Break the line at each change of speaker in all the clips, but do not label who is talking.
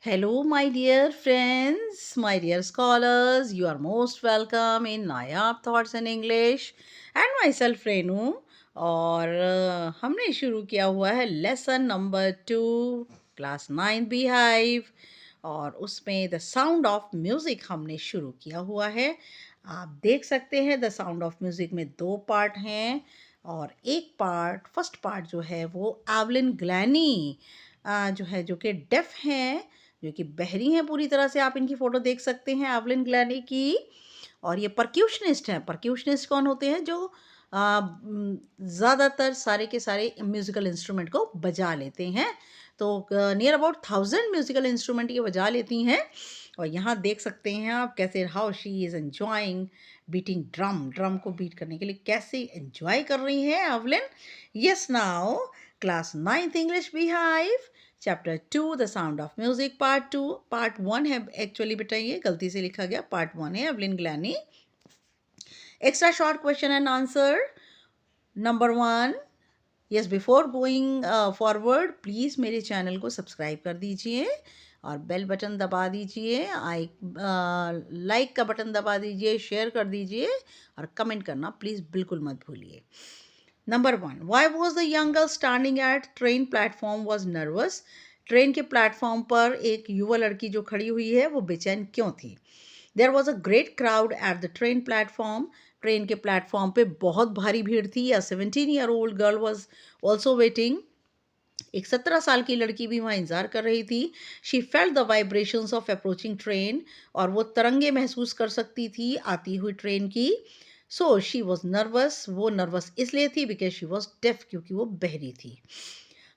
Hello, my dear friends, my dear scholars. You are most welcome in Nayab Thoughts in English and myself Renu. और हमने शुरू किया हुआ है lesson number 2 class 9 Beehive और उसमें द साउंड ऑफ म्यूज़िक हमने शुरू किया हुआ है। आप देख सकते हैं द साउंड ऑफ म्यूज़िक में 2 पार्ट हैं और एक पार्ट फर्स्ट पार्ट जो है वो एवलिन ग्लैनी जो है जो कि डेफ हैं, जो कि बहरी हैं पूरी तरह से। आप इनकी फ़ोटो देख सकते हैं एवलिन ग्लैनी की। और ये परक्यूशनिस्ट हैं। परक्यूशनिस्ट कौन होते हैं? जो ज़्यादातर सारे के सारे म्यूज़िकल इंस्ट्रूमेंट को बजा लेते हैं। तो नियर अबाउट 1000 म्यूज़िकल इंस्ट्रूमेंट ये बजा लेती हैं। और यहाँ देख सकते हैं आप कैसे how she is enjoying beating drum को बीट करने के लिए कैसे एन्जॉय कर रही हैं Evelyn. Yes, now class 9th English Beehive chapter 2 the sound of music part 2। Part 1 है एक्चुअली बेटा, ये गलती से लिखा गया, पार्ट 1 है Evelyn Glennie. Extra short question and answer number 1। Yes, before going forward please मेरे चैनल को सब्सक्राइब कर दीजिए और बेल बटन दबा दीजिए। लाइक का बटन दबा दीजिए, शेयर कर दीजिए और कमेंट करना प्लीज़ बिल्कुल मत भूलिए। Number 1, why was the young girl standing at train platform was nervous. Train के प्लेटफॉर्म पर एक युवा लड़की जो खड़ी हुई है वो बेचैन क्यों थी? There was a great crowd at the train platform. Train के प्लेटफॉर्म पे बहुत भारी भीड़ थी। A 17-year-old girl was also waiting. एक 17 साल की लड़की भी वहाँ इंतजार कर रही थी। She felt the vibrations of approaching train. और वो तरंगे महसूस कर सकती थी आती हुई ट्रेन की। So she was nervous. वो नर्वस इसलिए थी बिकॉज शी वॉज डेफ, क्योंकि वो बहरी थी।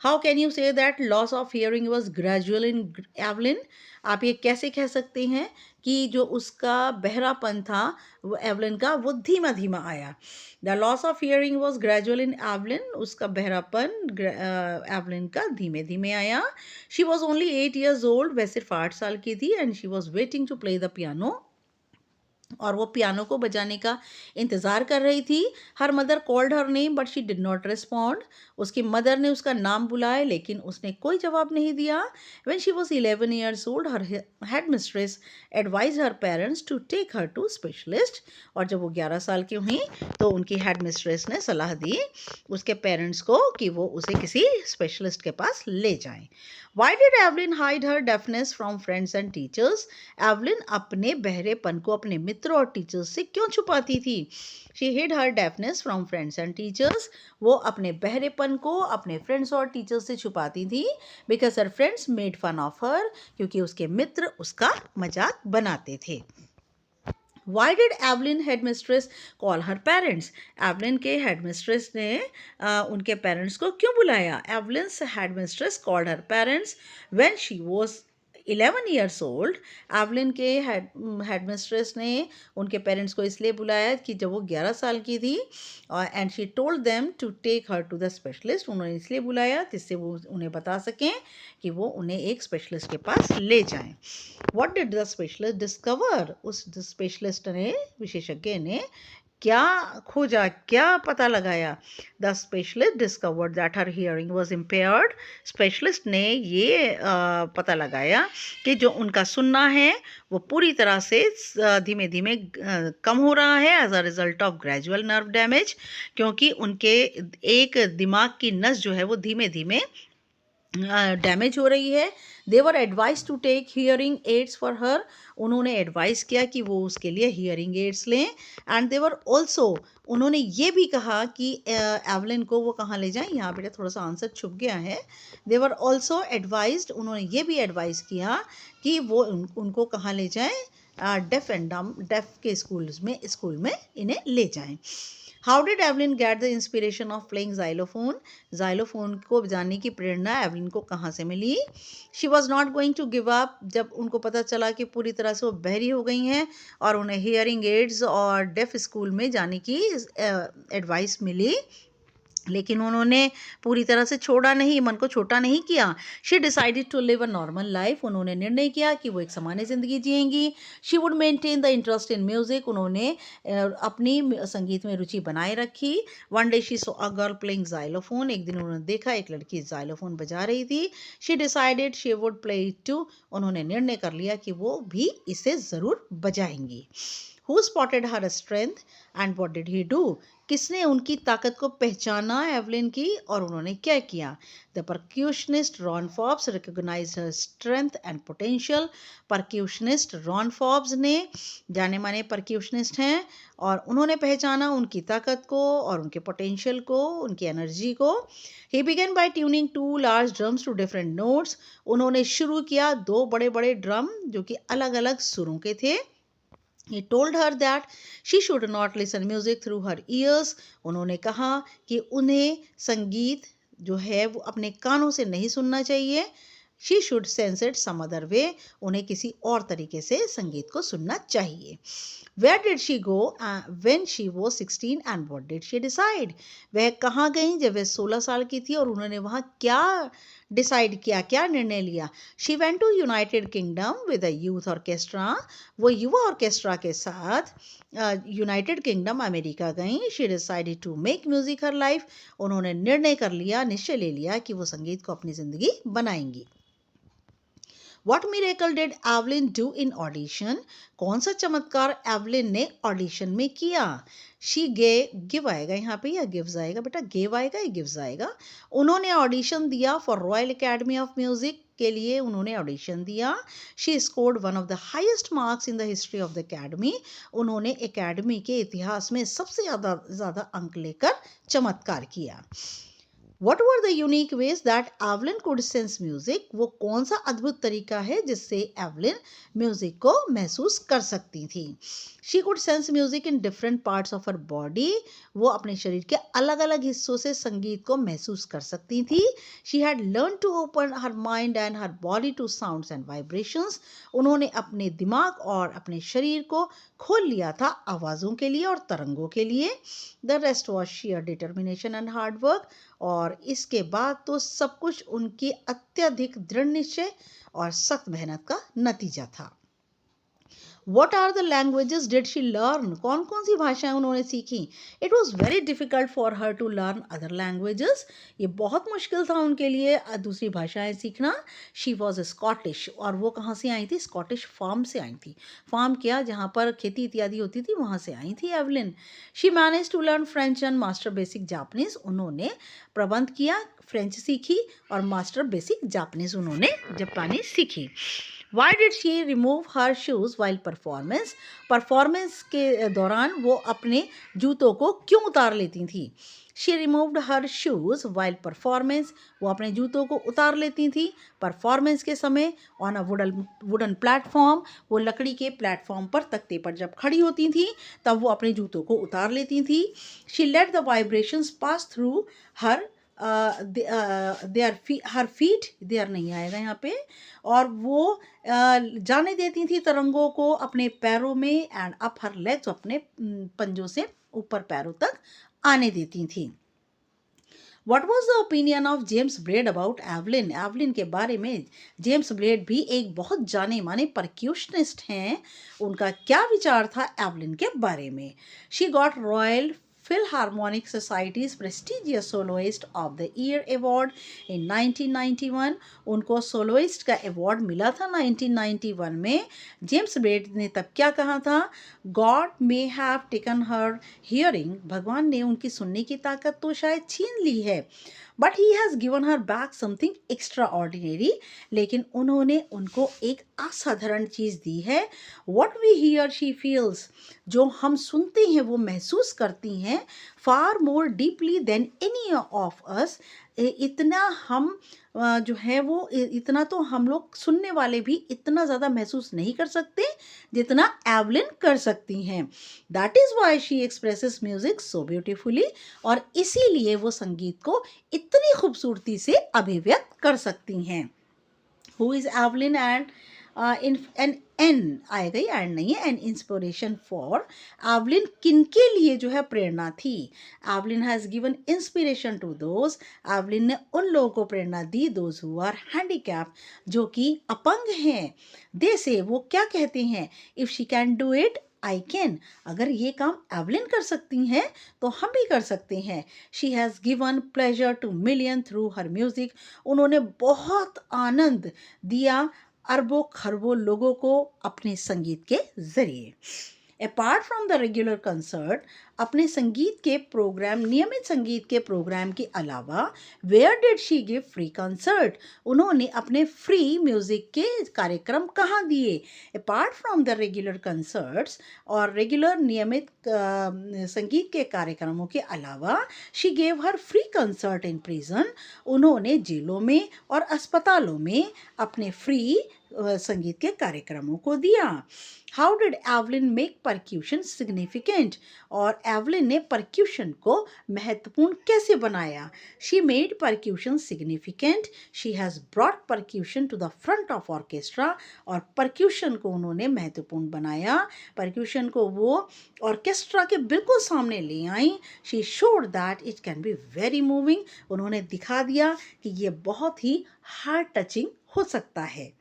How can you say that loss of hearing was gradual in Evelyn? आप ये कैसे कह सकते हैं कि जो उसका बहरापन था वो एवलिन का वो धीमा धीमा आया? The loss of hearing was gradual in Evelyn. उसका बहरापन एवलिन का धीमे धीमे आया। She was only 8 years old। वह सिर्फ 8 साल की थी। And she was waiting to play the piano. और वो पियानो को बजाने का इंतज़ार कर रही थी। Her mother called her name but she did not respond. उसकी मदर ने उसका नाम बुलाया लेकिन उसने कोई जवाब नहीं दिया। When she was 11 years old her headmistress advise her parents to take her to specialist. और जब वो 11 साल की हुई तो उनकी हेड मिस्ट्रेस ने सलाह दी उसके पेरेंट्स को कि वो उसे किसी स्पेशलिस्ट के पास ले जाएं। Why did Evelyn hide her deafness from friends and teachers? Evelyn अपने बहरेपन को अपने मित्रों और टीचर्स से क्यों छुपाती थी? She hid her deafness from friends and teachers. वो अपने बहरेपन को अपने फ्रेंड्स और टीचर्स से छुपाती थी because her friends made fun of her, क्योंकि उसके मित्र उसका मजाक बनाते थे। Why did Evelyn headmistress call her parents? Evelyn के headmistress ने उनके parents को क्यों बुलाया? Evelyn's headmistress called her parents when she was 11 years old. Evelyn के हेडमिस्ट्रेस ने उनके पेरेंट्स को इसलिए बुलाया कि जब वो 11 साल की थी। And she told them to take her to the specialist. उन्होंने इसलिए बुलाया जिससे वो उन्हें बता सकें कि वो उन्हें एक स्पेशलिस्ट के पास ले जाएं। What did the specialist discover? उस स्पेशलिस्ट ने, विशेषज्ञ ने क्या खोजा, क्या पता लगाया? The specialist discovered that her hearing was impaired. Specialist ने ये पता लगाया कि जो उनका सुनना है वो पूरी तरह से धीमे धीमे कम हो रहा है as a result of gradual nerve damage, क्योंकि उनके एक दिमाग की नस जो है वो धीमे धीमे डैमेज हो रही है। They were advise to take hearing aids for her. उन्होंने एडवाइस किया कि वो उसके लिए हियरिंग एड्स लें। एंड दे वर ऑल्सो, उन्होंने ये भी कहा कि एवलिन को वो कहाँ ले जाएं। यहाँ बेटा थोड़ा सा आंसर छुप गया है। दे वर ऑल्सो एडवाइज्ड, उन्होंने ये भी एडवाइस किया कि वो उनको कहाँ ले जाएं, डेफ एंड डम, डेफ के स्कूल में इन्हें ले जाएं। How did Evelyn get the inspiration of playing xylophone? Xylophone को बजाने की प्रेरणा एवलिन को कहाँ से मिली? She was not going to give up. जब उनको पता चला कि पूरी तरह से वो बहरी हो गई हैं और उन्हें हियरिंग एड्स और डेफ स्कूल में जाने की एडवाइस मिली, लेकिन उन्होंने पूरी तरह से छोड़ा नहीं, मन को छोटा नहीं किया। She decided to live a normal life. उन्होंने निर्णय किया कि वो एक सामान्य ज़िंदगी जिएँगी। She would maintain the interest in music. उन्होंने अपनी संगीत में रुचि बनाए रखी। One day she saw a girl playing xylophone. एक दिन उन्होंने देखा एक लड़की ज़ाइलोफ़ोन बजा रही थी। She decided she would play it too. उन्होंने निर्णय कर लिया कि वो भी इसे ज़रूर बजाएँगी। Who spotted her strength and what did he do? किसने उनकी ताकत को पहचाना एवलिन की, और उन्होंने क्या किया? The percussionist Ron Forbes recognized her strength and potential. Percussionist Ron Forbes ने, जाने माने परक्यूशनिस्ट हैं, और उन्होंने पहचाना उनकी ताकत को और उनके पोटेंशियल को, उनकी एनर्जी को। He began by tuning to large drums to different notes. उन्होंने शुरू किया दो बड़े बड़े ड्रम जो कि अलग अलग सुरों के थे। He told her that she should not listen music through her ears. उन्होंने कहा कि उन्हें संगीत जो है वो अपने कानों से नहीं सुनना चाहिए। She should sense it some other way. उन्हें किसी और तरीके से संगीत को सुनना चाहिए। Where did she go when she was 16 and what did she decide? वह कहाँ गई जब वह 16 साल की थी और उन्होंने वहाँ क्या डिसाइड किया, क्या निर्णय लिया? She went to United Kingdom with a youth orchestra. वो युवा ऑर्केस्ट्रा के साथ यूनाइटेड किंगडम अमेरिका गई। She decided to make music her life. उन्होंने निर्णय कर लिया, निश्चय ले लिया कि वो संगीत को अपनी ज़िंदगी बनाएंगी। What miracle did Evelyn do in audition? कौन सा चमत्कार एवलिन ने ऑडिशन में किया? शी गिव आएगा यहाँ पे या गिव्स आएगा? बेटा गिव आएगा या गिव्स आएगा? उन्होंने ऑडिशन दिया for royal academy of music के लिए उन्होंने ऑडिशन दिया। She scored one of the highest marks in the history of the academy. उन्होंने एकेडमी के इतिहास में सबसे ज़्यादा अंक लेकर चमत्कार किया। What were the unique ways that Evelyn could sense music? वो कौन सा अद्भुत तरीका है जिससे एवलिन म्यूजिक को महसूस कर सकती थी? She could sense music in different parts of her body. वो अपने शरीर के अलग अलग हिस्सों से संगीत को महसूस कर सकती थी। She had learned to open her mind and her body to sounds and vibrations. उन्होंने अपने दिमाग और अपने शरीर को खोल लिया था आवाज़ों के लिए और तरंगों के लिए। The rest was sheer determination and hard work. और इसके बाद तो सब कुछ उनकी अत्यधिक दृढ़ निश्चय और सख्त मेहनत का नतीजा था। What are the languages did she learn? कौन कौन सी भाषाएं उन्होंने सीखी? It was very difficult for her to learn other languages. ये बहुत मुश्किल था उनके लिए दूसरी भाषाएं सीखना। She was Scottish. और वो कहाँ से आई थी? स्कॉटिश फार्म से आई थी। फार्म क्या? जहाँ पर खेती इत्यादि होती थी वहाँ से आई थी Evelyn. She managed to learn French and master basic Japanese. उन्होंने प्रबंध किया, फ्रेंच सीखी और मास्टर बेसिक जापानीज उन्होंने जापानी सीखी। Why did she remove her shoes while performance? Performance के दौरान वो अपने जूतों को क्यों उतार लेती थी? She removed her shoes while performance. वो अपने जूतों को उतार लेती थी परफॉर्मेंस के समय। ऑन अ वुडन प्लेटफॉर्म, वो लकड़ी के प्लेटफॉर्म पर तख्ते पर जब खड़ी होती थी तब वो अपने जूतों को उतार लेती थी। She let the vibrations pass through her her feet there नहीं आएगा यहाँ पे, और वो जाने देती थी तरंगों को अपने पैरों में एंड अप हर लेग्स, अपने पंजों से ऊपर पैरों तक आने देती थी। What was the opinion of James Braid about Evelyn? Evelyn के बारे में जेम्स ब्लेड भी एक बहुत जाने माने परक्यूशनिस्ट हैं। उनका क्या विचार था एवलिन के बारे में? She got Royal Philharmonic Society's prestigious Soloist of the Year Award in 1991. उनको सोलोइस्ट का अवार्ड मिला था 1991 में। जेम्स ब्रेड ने तब क्या कहा था? God may have taken her hearing. भगवान ने उनकी सुनने की ताकत तो शायद छीन ली है, but he has given her back something extraordinary. लेकिन उन्होंने उनको एक असाधारण चीज़ दी है। What we hear she feels, जो हम सुनते हैं वो महसूस करती हैं, far more deeply than any of us. इतना हम जो है वो इतना तो हम लोग सुनने वाले भी इतना ज़्यादा महसूस नहीं कर सकते जितना एवलिन कर सकती हैं। That is why she expresses music so beautifully. और इसीलिए वो संगीत को इतनी खूबसूरती से अभिव्यक्त कर सकती हैं। हु इज़ एवलिन एंड एन एन आएगा, ये एंड नहीं है, एन इंस्पिरेशन फॉर एवलिन किनके लिए जो है प्रेरणा थी। Evelyn has given inspiration to those, Evelyn ने उन लोगों को प्रेरणा दी, दोज हु आर हैंडीकैप, जो कि अपंग हैं। दे से वो क्या कहते हैं, if she can do it I can, अगर ये काम एवलिन कर सकती हैं तो हम भी कर सकते हैं। She has given pleasure two million through her music, उन्होंने बहुत आनंद दिया अरबों खरबों लोगों को अपने संगीत के ज़रिए। Apart from the regular concert, अपने संगीत के प्रोग्राम, नियमित संगीत के प्रोग्राम के अलावा, where did she give free concert, उन्होंने अपने फ्री म्यूज़िक के कार्यक्रम कहाँ दिए। Apart from the regular concerts, और रेगुलर नियमित संगीत के कार्यक्रमों के अलावा, she gave her free concert in prison, उन्होंने जेलों में और अस्पतालों में अपने फ्री संगीत के कार्यक्रमों को दिया। How did Evelyn make percussion significant, और एवलिन ने परक्यूशन को महत्वपूर्ण कैसे बनाया। She made percussion significant, she has brought percussion to the front of orchestra, और परक्यूशन को उन्होंने महत्वपूर्ण बनाया, परक्यूशन को वो ऑर्केस्ट्रा के बिल्कुल सामने ले आई। She showed that it can be very moving, उन्होंने दिखा दिया कि ये बहुत ही हार्ट टचिंग हो सकता है।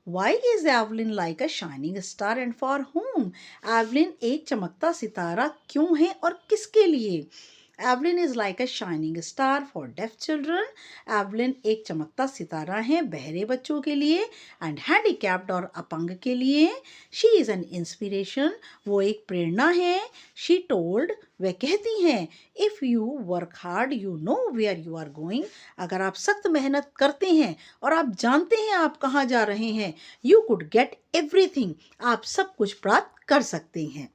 Why is Evelyn like a shining star and for whom? Evelyn एक चमकता सितारा क्यों है और किसके लिए? Evelyn is like a shining star for deaf children. Evelyn एक चमकता सितारा है बहरे बच्चों के लिए, and handicapped और अपंग के लिए. She is an inspiration. वो एक प्रेरणा है. She told, वे कहती हैं, if you work hard, you know where you are going. अगर आप सख्त मेहनत करते हैं और आप जानते हैं आप कहाँ जा रहे हैं, you could get everything. आप सब कुछ प्राप्त कर सकते हैं.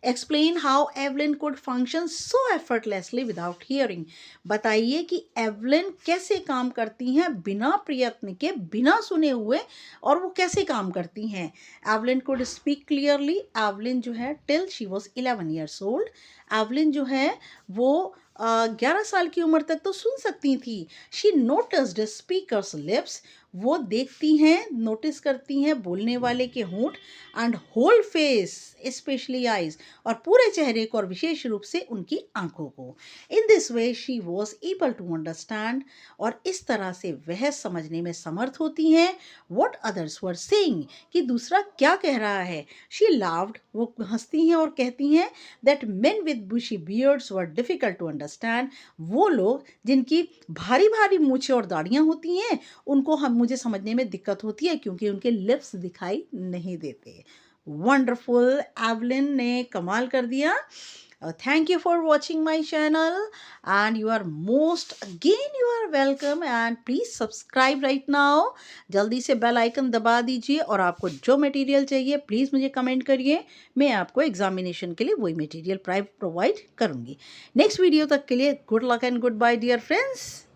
Explain how Evelyn could function so effortlessly without hearing. बताइए कि एवलिन कैसे काम करती हैं बिना प्रयत्न के, बिना सुने हुए, और वो कैसे काम करती हैं। Evelyn could speak clearly. Evelyn जो है till she was 11 years old, Evelyn जो है वो 11 साल की उम्र तक तो सुन सकती थी। शी नोटिस्ड स्पीकर्स लिप्स, वो देखती हैं, नोटिस करती हैं बोलने वाले के होंठ, and whole face specially eyes, और पूरे चेहरे को और विशेष रूप से उनकी आंखों को। In this way she was able to understand, और इस तरह से वह समझने में समर्थ होती हैं वॉट अदर्स वर सेइंग, कि दूसरा क्या कह रहा है। शी लाव्ड, वो हंसती हैं और कहती हैं that men with bushy beards were difficult to understand, वो लोग जिनकी भारी भारी मूछें और दाढ़ियाँ होती हैं उनको मुझे समझने में दिक्कत होती है क्योंकि उनके लिप्स दिखाई नहीं देते। वंडरफुल, एवलिन ने कमाल कर दिया। Thank you for watching my channel, and you are you are welcome, and please subscribe right now. जल्दी से बेल आइकन दबा दीजिए, और आपको जो मटेरियल चाहिए प्लीज़ मुझे कमेंट करिए, मैं आपको एग्जामिनेशन के लिए वही मटेरियल प्रोवाइड करूँगी। नेक्स्ट वीडियो तक के लिए good luck and good bye dear friends.